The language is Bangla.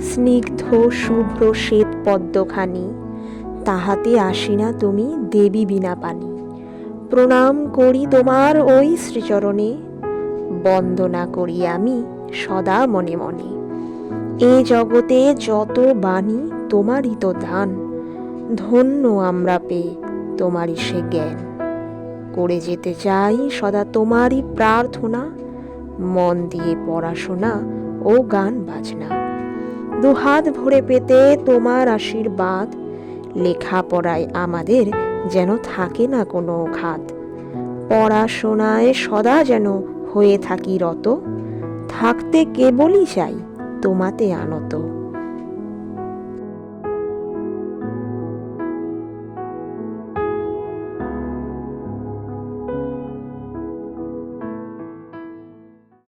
স্নিগ্ধ শুভ্র শ্বেত পদ্মখানি, তাহাতে আসি না তুমি দেবী বিনা পানি। প্রণাম করি তোমার ওই শ্রীচরণে, বন্দনা করি আমি সদা মনে মনে। এ জগতে যত বাণী তোমারই তো দান, ধন্য আমরা পেয়ে তোমারই সে জ্ঞান। করে যেতে চাই সদা তোমারই প্রার্থনা, মন দিয়ে পড়াশোনা ও গান বাজনা। দুহাত ভরে পেতে তোমার আশীর্বাদ, লেখাপড়ায় আমাদের যেন থাকে না কোনো খাত। পড়াশোনায় সদা যেন হয়ে থাকি রত, থাকতে কেবলই চাই তোমাতে আনত।